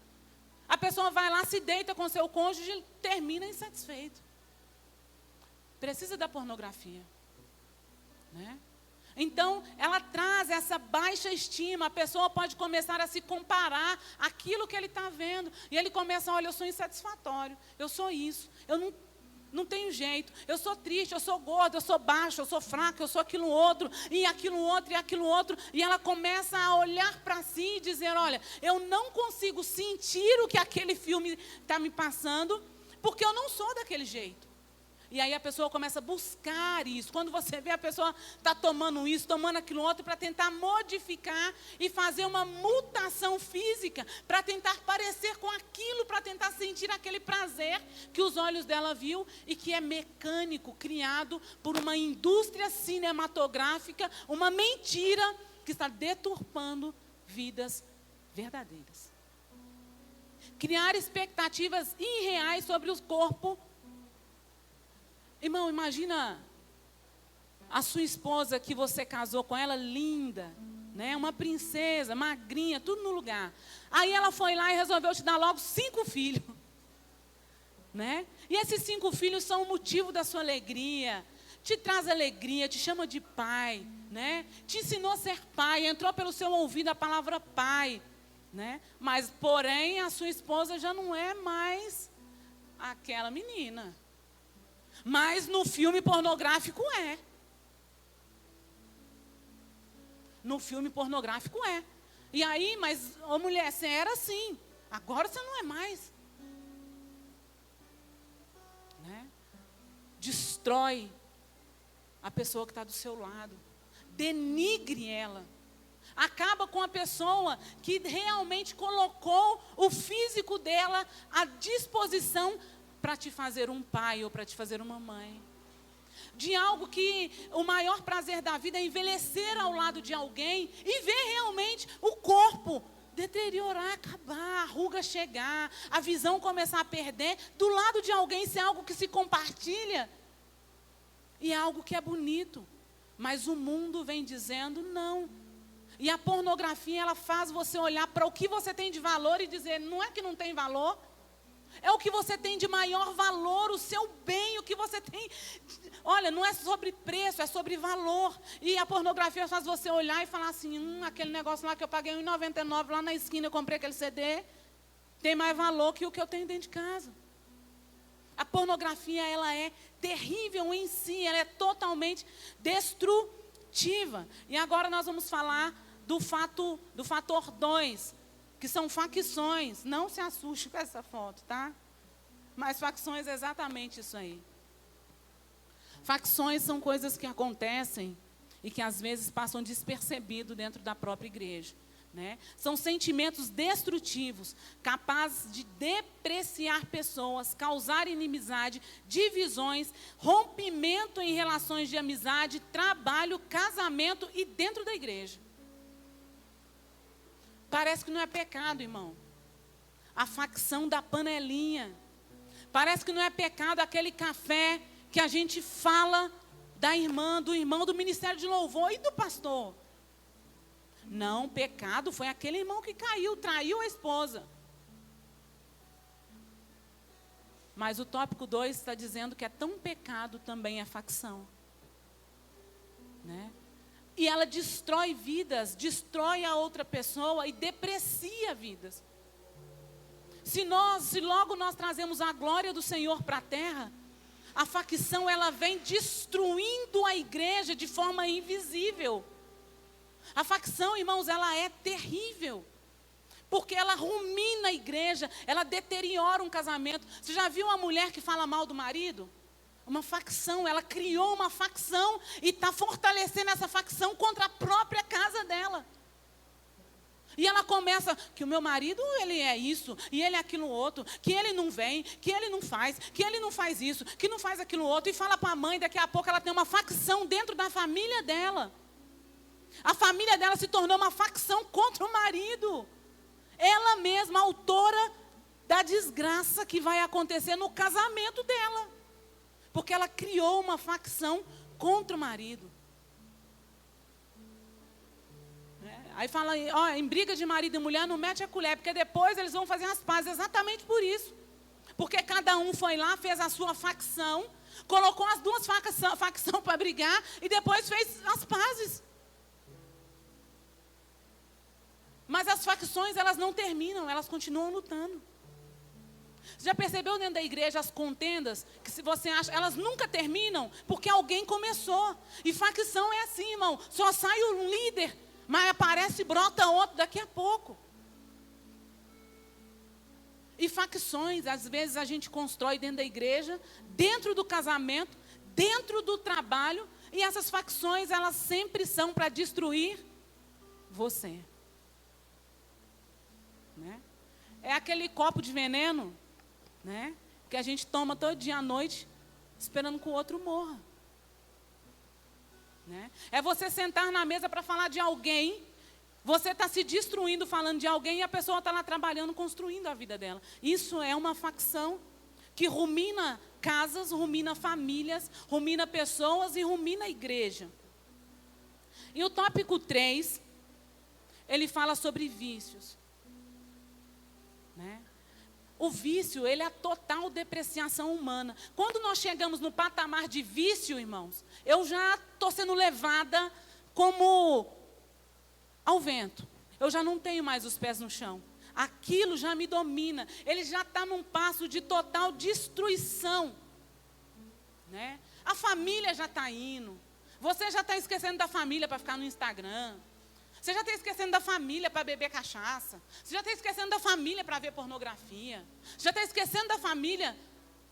A pessoa vai lá, se deita com seu cônjuge e termina insatisfeito. Precisa da pornografia. Né? Então, ela traz essa baixa estima. A pessoa pode começar a se comparar aquilo que ele está vendo. E ele começa, olha, eu sou insatisfatório, eu sou isso, eu não tenho jeito, eu sou triste, eu sou gordo, eu sou baixo, eu sou fraco, eu sou aquilo outro, e aquilo outro, e aquilo outro. E ela começa a olhar para si e dizer, olha, eu não consigo sentir o que aquele filme está me passando, porque eu não sou daquele jeito. E aí a pessoa começa a buscar isso. Quando você vê a pessoa está tomando isso, tomando aquilo outro, para tentar modificar e fazer uma mutação física, para tentar parecer com aquilo, para tentar sentir aquele prazer que os olhos dela viu e que é mecânico, criado por uma indústria cinematográfica, uma mentira que está deturpando vidas verdadeiras. Criar expectativas irreais sobre o corpo. Irmão, imagina a sua esposa que você casou com ela, linda, né? Uma princesa, magrinha, tudo no lugar. Aí ela foi lá e resolveu te dar logo 5 filhos. Né? E esses 5 filhos são o motivo da sua alegria. Te traz alegria, te chama de pai, né? Te ensinou a ser pai, entrou pelo seu ouvido a palavra pai. Né? Mas, porém, a sua esposa já não é mais aquela menina. Mas no filme pornográfico é. No filme pornográfico é. E aí, mas, ô mulher, você era assim. Agora você não é mais. Né? Destrói a pessoa que está do seu lado. Denigre ela. Acaba com a pessoa que realmente colocou o físico dela à disposição para te fazer um pai ou para te fazer uma mãe. de algo que o maior prazer da vida é envelhecer ao lado de alguém e ver realmente o corpo deteriorar, acabar, a ruga chegar, a visão começar a perder, do lado de alguém, isso é algo que se compartilha e é algo que é bonito, mas o mundo vem dizendo não. E a pornografia, ela faz você olhar para o que você tem de valor e dizer, não é que não tem valor, é o que você tem de maior valor, o seu bem, o que você tem. Olha, não é sobre preço, é sobre valor. E a pornografia faz você olhar e falar assim, aquele negócio lá que eu paguei R$1,99 lá na esquina, eu comprei aquele CD, tem mais valor que o que eu tenho dentro de casa. A pornografia, ela é terrível em si, ela é totalmente destrutiva. E agora nós vamos falar do fator 2, que são facções. Não se assuste com essa foto, tá? Mas facções é exatamente isso aí. Facções são coisas que acontecem e que às vezes passam despercebido dentro da própria igreja, né? São sentimentos destrutivos, capazes de depreciar pessoas, causar inimizade, divisões, rompimento em relações de amizade, trabalho, casamento e dentro da igreja. Parece que não é pecado, irmão. A facção da panelinha. Parece que não é pecado aquele café que a gente fala da irmã, do irmão do ministério de louvor e do pastor. Não, pecado foi aquele irmão que caiu, traiu a esposa. Mas o tópico 2 está dizendo que é tão pecado também a facção, né? E ela destrói vidas, destrói a outra pessoa e deprecia vidas. Se logo nós trazemos a glória do Senhor para a terra, a facção, ela vem destruindo a igreja de forma invisível. A facção, irmãos, ela é terrível, porque ela rumina a igreja, ela deteriora um casamento. Você já viu uma mulher que fala mal do marido? Uma facção, ela criou uma facção e está fortalecendo essa facção contra a própria casa dela. E ela começa, que o meu marido, ele é isso, e ele é aquilo outro, que ele não vem, que ele não faz isso, que não faz aquilo outro, e fala para a mãe, daqui a pouco ela tem uma facção dentro da família dela. A família dela se tornou uma facção contra o marido. Ela mesma, autora da desgraça que vai acontecer no casamento dela. Porque ela criou uma facção contra o marido. Aí fala, ó, em briga de marido e mulher, não mete a colher, porque depois eles vão fazer as pazes, exatamente por isso. Porque cada um foi lá, fez a sua facção, colocou as duas facções para brigar, e depois fez as pazes. Mas as facções, elas não terminam, elas continuam lutando. Você já percebeu dentro da igreja as contendas, que se você acha, elas nunca terminam, porque alguém começou. E facção é assim, irmão, só sai um líder, mas aparece e brota outro daqui a pouco. E facções, às vezes a gente constrói dentro da igreja, dentro do casamento, dentro do trabalho, e essas facções, elas sempre são para destruir você. Né? É aquele copo de veneno, né, que a gente toma todo dia à noite, esperando que o outro morra. Né? É você sentar na mesa para falar de alguém, você está se destruindo falando de alguém e a pessoa está lá trabalhando, construindo a vida dela. Isso é uma facção que rumina casas, rumina famílias, rumina pessoas e rumina a igreja. E o tópico 3, ele fala sobre vícios. Né? O vício, ele é a total depreciação humana. Quando nós chegamos no patamar de vício, irmãos, eu já estou sendo levada como ao vento. Eu já não tenho mais os pés no chão. Aquilo já me domina. Ele já está num passo de total destruição. Né? A família já está indo. Você já está esquecendo da família para ficar no Instagram. Você já está esquecendo da família para beber cachaça. Você já está esquecendo da família para ver pornografia. Você já está esquecendo da família.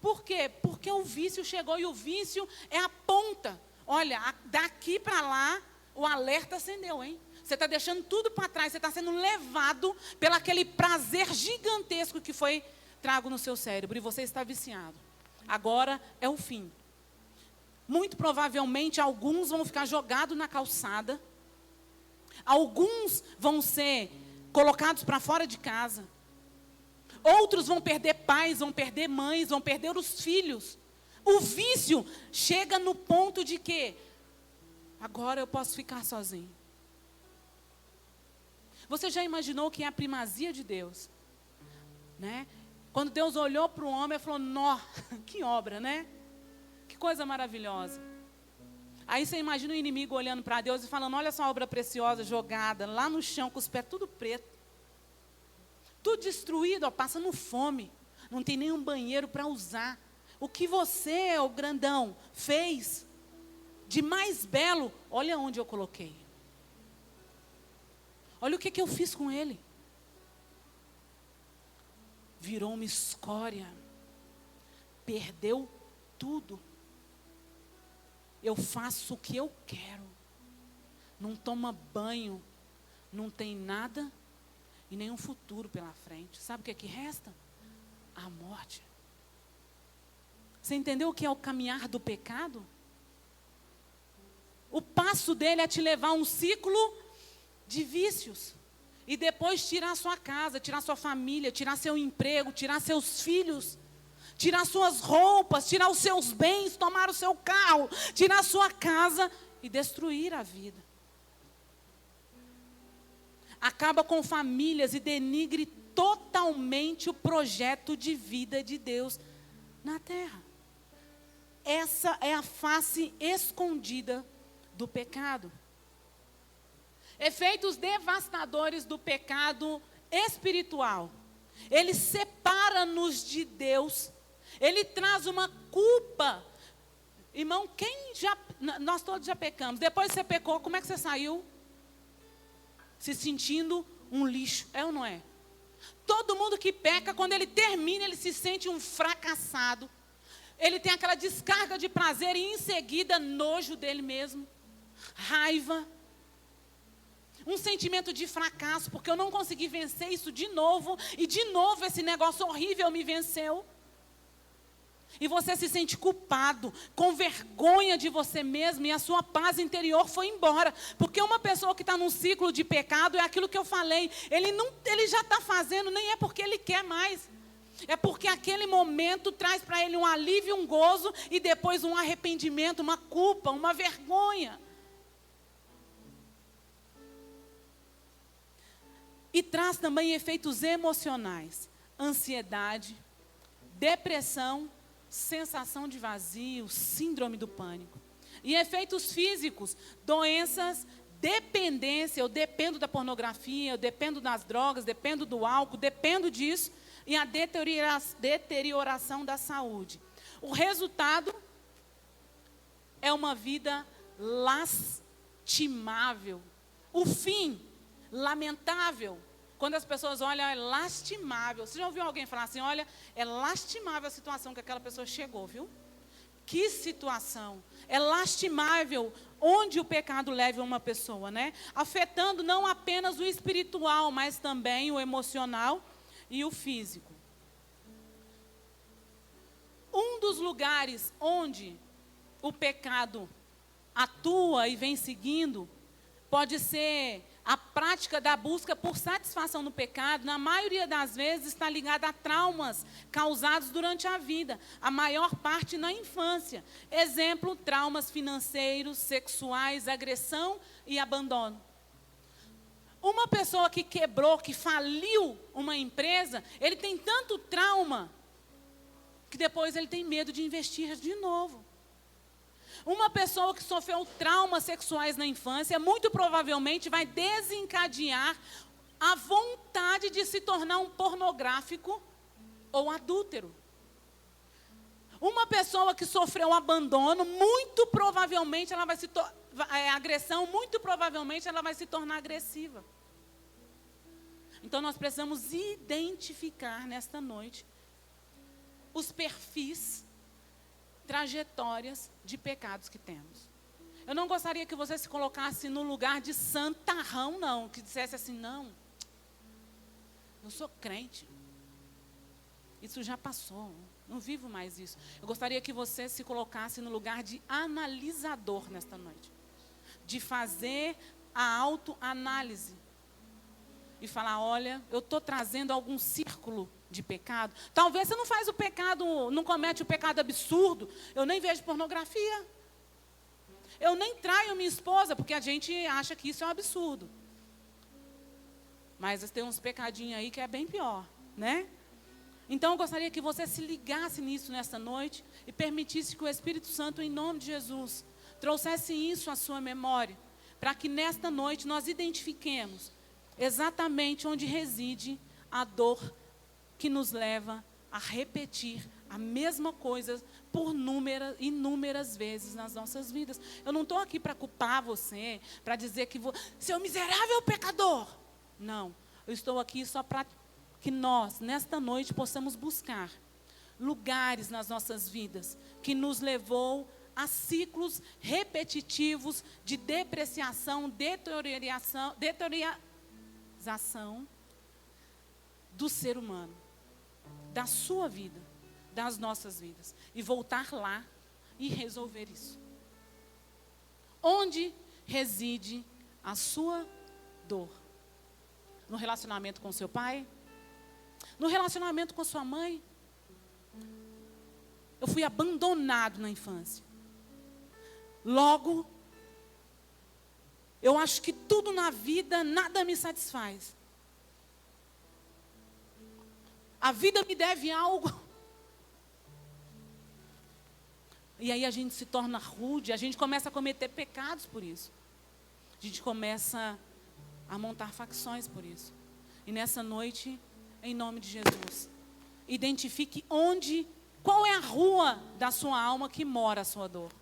Por quê? Porque o vício chegou e o vício é a ponta. Olha, daqui para lá, o alerta acendeu, hein? Você está deixando tudo para trás. Você está sendo levado pelo aquele prazer gigantesco que foi trago no seu cérebro. E você está viciado. Agora é o fim. Muito provavelmente alguns vão ficar jogados na calçada. Alguns vão ser colocados para fora de casa. Outros vão perder pais, vão perder mães, vão perder os filhos. O vício chega no ponto de que agora eu posso ficar sozinho. Você já imaginou que é a primazia de Deus? Né? Quando Deus olhou para o homem, ele falou, nó, que obra, né? Que coisa maravilhosa. Aí você imagina o inimigo olhando para Deus e falando, olha essa obra preciosa jogada lá no chão, com os pés tudo preto. Tudo destruído, ó, passando fome. Não tem nenhum banheiro para usar. O que você, o grandão, fez de mais belo, olha onde eu coloquei. Olha o que eu fiz com ele. Virou uma escória. Perdeu tudo. Eu faço o que eu quero. Não toma banho. Não tem nada e nenhum futuro pela frente. Sabe o que resta? A morte. Você entendeu o que é o caminhar do pecado? O passo dele é te levar a um ciclo de vícios. E depois tirar sua casa, tirar sua família, tirar seu emprego, tirar seus filhos, tirar suas roupas, tirar os seus bens, tomar o seu carro, tirar sua casa e destruir a vida. Acaba com famílias e denigre totalmente o projeto de vida de Deus na terra. Essa é a face escondida do pecado. Efeitos devastadores do pecado espiritual. Ele separa-nos de Deus. Ele traz uma culpa. Irmão, nós todos já pecamos. Depois que você pecou, como é que você saiu? Se sentindo um lixo, é ou não é? Todo mundo que peca, quando ele termina, ele se sente um fracassado. Ele tem aquela descarga de prazer e em seguida nojo dele mesmo. Raiva. Um sentimento de fracasso, porque eu não consegui vencer isso de novo. E de novo esse negócio horrível me venceu. E você se sente culpado, com vergonha de você mesmo, e a sua paz interior foi embora. Porque uma pessoa que está num ciclo de pecado, é aquilo que eu falei, ele já está fazendo, nem é porque ele quer mais. É porque aquele momento traz para ele um alívio, um gozo, e depois um arrependimento, uma culpa, uma vergonha. E traz também efeitos emocionais, ansiedade, depressão, sensação de vazio, síndrome do pânico. E efeitos físicos, doenças, dependência, eu dependo da pornografia, eu dependo das drogas, dependo do álcool, dependo disso, e a deterioração da saúde. O resultado é uma vida lastimável. O fim, lamentável. Quando as pessoas olham, é lastimável. Você já ouviu alguém falar assim, olha, é lastimável a situação que aquela pessoa chegou, viu? Que situação. É lastimável onde o pecado leva uma pessoa, né? Afetando não apenas o espiritual, mas também o emocional e o físico. Um dos lugares onde o pecado atua e vem seguindo, pode ser a prática da busca por satisfação no pecado, na maioria das vezes está ligada a traumas causados durante a vida, a maior parte na infância. Exemplo, traumas financeiros, sexuais, agressão e abandono. Uma pessoa que quebrou, que faliu uma empresa, ele tem tanto trauma, que depois ele tem medo de investir de novo. Uma pessoa que sofreu traumas sexuais na infância, muito provavelmente vai desencadear a vontade de se tornar um pornográfico ou adúltero. Uma pessoa que sofreu abandono, muito provavelmente ela vai se agressão, muito provavelmente ela vai se tornar agressiva. Então nós precisamos identificar nesta noite os perfis, trajetórias de pecados que temos. Eu não gostaria que você se colocasse no lugar de santarrão, não. Que dissesse assim, não, eu sou crente. Isso já passou, não vivo mais isso. Eu gostaria que você se colocasse no lugar de analisador nesta noite. De fazer a autoanálise. E falar, olha, eu estou trazendo algum círculo de pecado. Talvez você não faz o pecado, não comete o pecado absurdo. Eu nem vejo pornografia. Eu nem traio minha esposa, porque a gente acha que isso é um absurdo. Mas tem uns pecadinhos aí que é bem pior, né? Então eu gostaria que você se ligasse nisso nesta noite e permitisse que o Espírito Santo, em nome de Jesus, trouxesse isso à sua memória, para que nesta noite nós identifiquemos exatamente onde reside a dor que nos leva a repetir a mesma coisa por inúmeras vezes nas nossas vidas. Eu não estou aqui para culpar você, para dizer que seu miserável pecador. Não, eu estou aqui só para que nós, nesta noite, possamos buscar lugares nas nossas vidas que nos levou a ciclos repetitivos de depreciação, deterioração do ser humano, da sua vida, das nossas vidas, e voltar lá e resolver isso. Onde reside a sua dor? No relacionamento com seu pai? No relacionamento com sua mãe? Eu fui abandonado na infância. Logo, eu acho que tudo na vida, nada me satisfaz. A vida me deve algo. E aí a gente se torna rude, a gente começa a cometer pecados por isso. A gente começa a montar facções por isso. E nessa noite, em nome de Jesus, identifique qual é a rua da sua alma que mora a sua dor.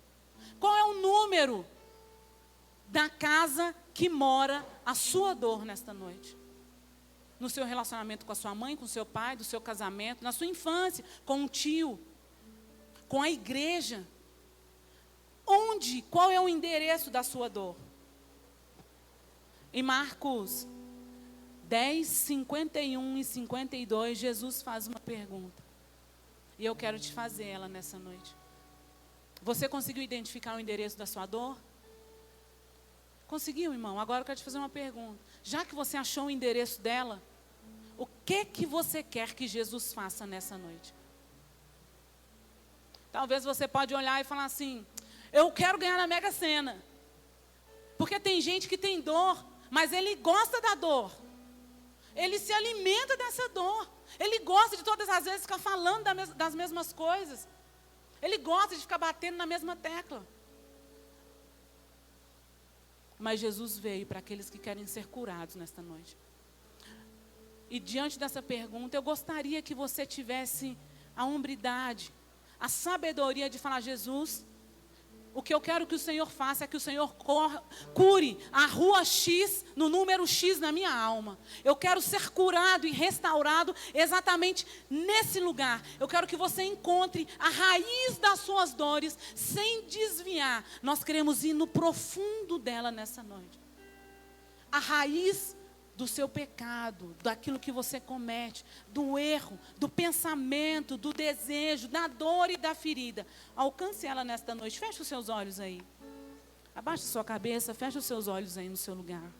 Qual é o número da casa que mora a sua dor nesta noite? No seu relacionamento com a sua mãe, com o seu pai, do seu casamento, na sua infância, com um tio, com a igreja. Qual é o endereço da sua dor? Em Marcos 10, 51 e 52, Jesus faz uma pergunta. E eu quero te fazer ela nessa noite. Você conseguiu identificar o endereço da sua dor? Conseguiu, irmão? Agora eu quero te fazer uma pergunta. Já que você achou o endereço dela, o que você quer que Jesus faça nessa noite? Talvez você pode olhar e falar assim, eu quero ganhar na Mega Sena. Porque tem gente que tem dor, mas ele gosta da dor. Ele se alimenta dessa dor. Ele gosta de todas as vezes ficar falando das mesmas coisas. Ele gosta de ficar batendo na mesma tecla. Mas Jesus veio para aqueles que querem ser curados nesta noite. E diante dessa pergunta, eu gostaria que você tivesse a hombridade, a sabedoria de falar, Jesus, o que eu quero que o Senhor faça é que o Senhor cure a rua X, no número X na minha alma. Eu quero ser curado e restaurado exatamente nesse lugar. Eu quero que você encontre a raiz das suas dores sem desviar. Nós queremos ir no profundo dela nessa noite. A raiz do seu pecado, daquilo que você comete, do erro, do pensamento, do desejo, da dor e da ferida. Alcance ela nesta noite. Feche os seus olhos aí. Abaixe sua cabeça, feche os seus olhos aí no seu lugar.